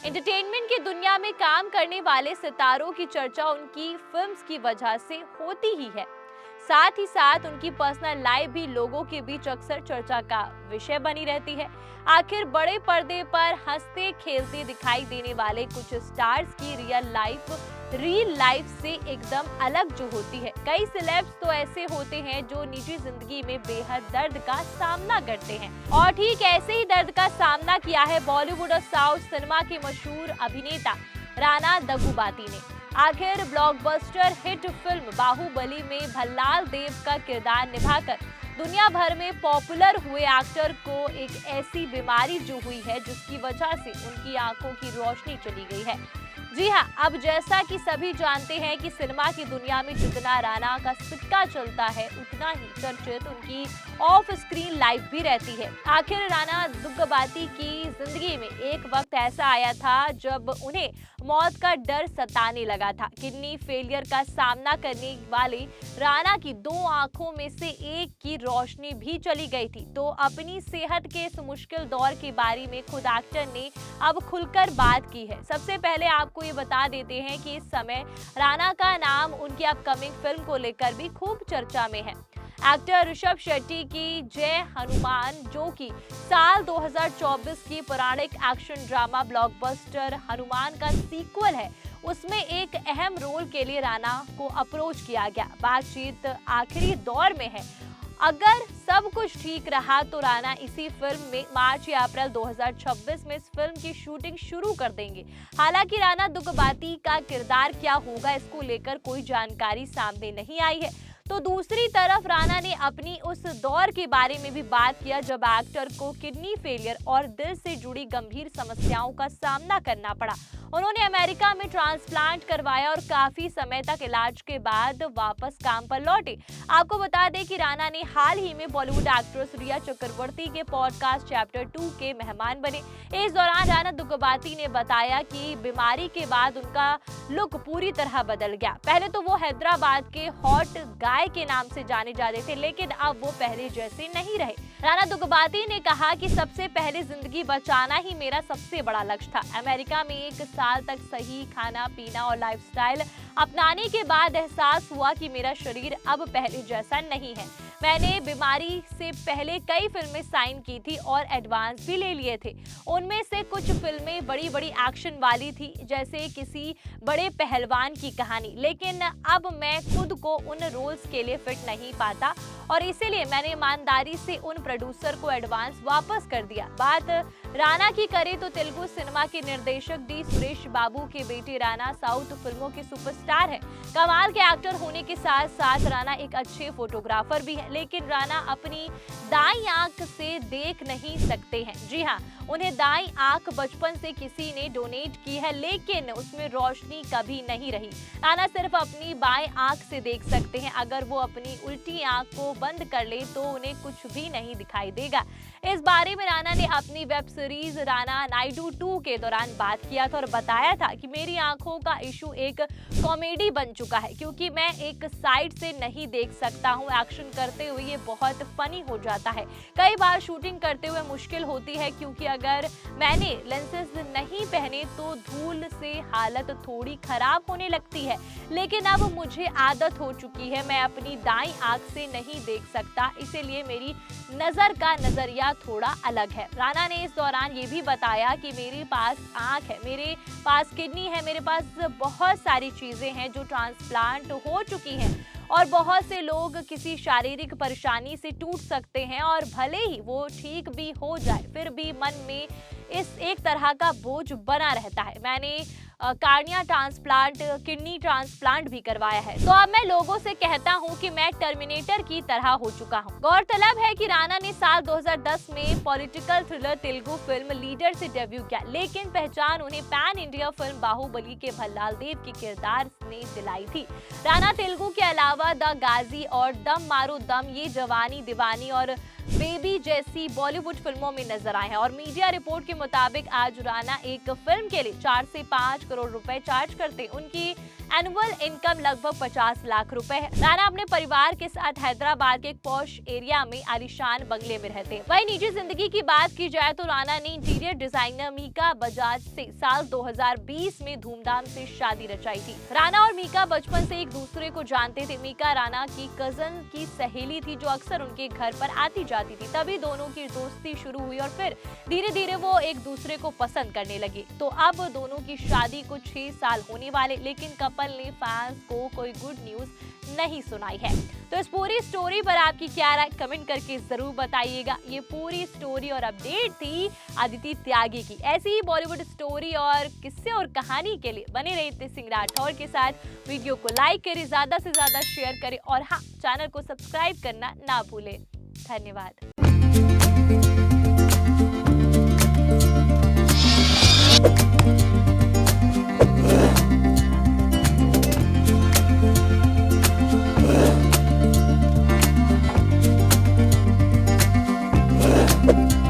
Entertainment की दुनिया में काम करने वाले सितारों की चर्चा उनकी फिल्म्स की वजह से होती ही है। साथ ही साथ उनकी पर्सनल लाइफ भी लोगों के बीच अक्सर चर्चा का विषय बनी रहती है। आखिर बड़े पर्दे पर हंसते खेलते दिखाई देने वाले कुछ स्टार्स की रियल लाइफ से एकदम अलग जो होती है। कई सेलेब्स तो ऐसे होते हैं जो निजी जिंदगी में बेहद दर्द का सामना करते हैं, और ठीक ऐसे ही दर्द का सामना किया है बॉलीवुड और साउथ सिनेमा के मशहूर अभिनेता राणा दग्गुबाती ने। आखिर ब्लॉकबस्टर हिट फिल्म बाहुबली में भल्लाल देव का किरदार निभाकर दुनिया भर में पॉपुलर हुए एक्टर को एक ऐसी बीमारी जो हुई है जिसकी वजह से उनकी आंखों की रोशनी चली गई है। जी हाँ, अब जैसा कि सभी जानते हैं कि सिनेमा की दुनिया में जितना राणा का सिक्का चलता है उतना ही चर्चित उनकी ऑफ स्क्रीन लाइफ भी रहती है। आखिर राणा दुग्गबाती की जिंदगी में एक वक्त ऐसा आया था जब उन्हें मौत का डर सताने लगा था। किडनी फेलियर का सामना करने वाले राणा की दो आंखों में से एक की रोशनी भी चली गई थी। तो अपनी सेहत के इस मुश्किल दौर के बारे में खुद एक्टर ने अब खुलकर बात की है। सबसे पहले आपको ये बता देते हैं कि इस समय राणा का नाम उनकी अपकमिंग फिल्म को लेकर भी खूब चर्चा में है। एक्टर ऋषभ शेट्टी की जय हनुमान, जो कि साल 2024 की पौराणिक एक्शन ड्रामा ब्लॉकबस्टर हनुमान का सीक्वल है, उसमें एक अहम रोल के लिए राणा को अप्रोच किया गया। बातचीत आखिरी दौर में है। अगर सब कुछ ठीक रहा तो राणा इसी फिल्म में मार्च या अप्रैल 2026 में इस फिल्म की शूटिंग शुरू कर देंगे। हालांकि राणा दुग्गबाती का किरदार क्या होगा, इसको लेकर कोई जानकारी सामने नहीं आई है। तो दूसरी तरफ राणा ने अपनी उस दौर के बारे में भी बात किया जब एक्टर को किडनी फेलियर और दिल से जुड़ी गंभीर समस्याओं का सामना करना पड़ा। उन्होंने अमेरिका में ट्रांसप्लांट करवाया और काफी समय तक इलाज के बाद वापस काम पर लौटे। आपको बता दें कि राणा ने हाल ही में बॉलीवुड एक्ट्रेस रिया चक्रवर्ती के पॉडकास्ट चैप्टर 2 के मेहमान बने। इस दौरान राणा दुग्गबाती ने बताया कि बीमारी के बाद उनका लुक पूरी तरह बदल गया। पहले तो वो हैदराबाद के हॉट गाय के नाम से जाने जाते थे, लेकिन अब वो पहले जैसे नहीं रहे। राणा दुग्गबाती ने कहा कि सबसे पहले जिंदगी बचाना ही मेरा सबसे बड़ा लक्ष्य था। अमेरिका में 1 साल तक सही खाना पीना और लाइफस्टाइल अपनाने के बाद एहसास हुआ कि मेरा शरीर अब पहले जैसा नहीं है। मैंने बीमारी से पहले कई फिल्में साइन की थी और एडवांस भी ले लिए थे। उनमें से कुछ फिल्में बड़ी बड़ी एक्शन वाली थी, जैसे किसी बड़े पहलवान की कहानी, लेकिन अब मैं खुद को उन रोल्स के लिए फिट नहीं पाता और इसीलिए मैंने ईमानदारी से उन प्रोड्यूसर को एडवांस वापस कर दिया। बात राणा की करें तो तेलुगु सिनेमा के निर्देशक डी सुरेश बाबू के बेटे राणा साउथ फिल्मों के सुपरस्टार हैं। कमाल के एक्टर होने के साथ साथ राणा एक अच्छे फोटोग्राफर भी हैं, लेकिन राणा अपनी दाईं आंख से देख नहीं सकते हैं। जी हाँ, उन्हें दाईं आंख बचपन से किसी ने डोनेट की है, लेकिन उसमें रोशनी कभी नहीं रही। राणा सिर्फ अपनी बाएं आंख से देख सकते हैं। अगर वो अपनी उल्टी आंख को बंद कर ले तो उन्हें कुछ भी नहीं दिखाई देगा। इस बारे में राणा ने अपनी वेब सीरीज राणा नायडू 2 के दौरान बात किया था और बताया था कि मेरी आंखों का इशू एक कॉमेडी बन चुका है, क्योंकि मैं एक साइड से नहीं देख सकता हूँ। एक्शन करते हुए ये बहुत फनी हो जाता है। कई बार शूटिंग करते हुए मुश्किल होती है, क्योंकि अगर मैंने लेंसेज नहीं पहने तो धूल से हालत थोड़ी खराब होने लगती है, लेकिन अब मुझे आदत हो चुकी है। मैं अपनी दाईं आंख से नहीं देख सकता, इसीलिए मेरी नजर का नजरिया थोड़ा अलग है। राणा ने इस दौरान ये भी बताया कि मेरे पास आंख है, मेरे पास किडनी है, मेरे पास बहुत सारी चीजें हैं जो ट्रांसप्लांट हो चुकी हैं और बहुत से लोग किसी शारीरिक परेशानी से टूट सकते हैं और भले ही वो ठीक भी हो जाए फिर भी मन में इस एक तरह का बोझ बना रहता है। मैंने कार्निया ट्रांसप्लांट, किडनी ट्रांसप्लांट भी करवाया है, तो अब मैं लोगों से कहता हूं कि मैं टर्मिनेटर की तरह हो चुका हूं। गौरतलब है कि राणा ने साल 2010 में political thriller Telugu film leader से डेब्यू किया, लेकिन पहचान उन्हें पैन इंडिया फिल्म बाहुबली के भल्लाल देव के किरदार ने दिलाई थी। राणा तेलुगु के अलावा द गाजी और दम मारो दम, ये जवानी दीवानी और बेबी जैसी बॉलीवुड फिल्मों में नजर आए हैं और मीडिया रिपोर्ट के मुताबिक आज राणा एक फिल्म के लिए 4 से 5 करोड़ रुपए चार्ज करते। उनकी एनुअल इनकम लगभग 50 लाख रुपए है। राणा अपने परिवार के साथ हैदराबाद के एक पॉश एरिया में आलीशान बंगले में रहते हैं। वहीं निजी जिंदगी की बात की जाए तो राणा ने इंटीरियर डिजाइनर मीका बजाज से साल 2020 में धूमधाम से शादी रचाई थी। राणा और मीका बचपन से एक दूसरे को जानते थे। मीका राणा की कजन की सहेली थी जो अक्सर उनके घर पर आती जाती थी। तभी दोनों की दोस्ती शुरू हुई और फिर धीरे धीरे वो एक दूसरे को पसंद करने लगे। तो अब दोनों की शादी को 6 साल होने वाले, लेकिन कपल ने फैंस को कोई गुड न्यूज नहीं सुनाई है। तो इस पूरी स्टोरी पर आपकी क्या राय कमेंट करके जरूर बताइएगा। ये पूरी स्टोरी और अपडेट थी अदिति त्यागी की। ऐसी ही बॉलीवुड स्टोरी और किस्से और कहानी के लिए बने रहे थे सिंह राठौर के साथ। वीडियो को लाइक करें, ज्यादा से ज्यादा शेयर करें और हाँ, चैनल को सब्सक्राइब करना ना भूलें। धन्यवाद। Thank you.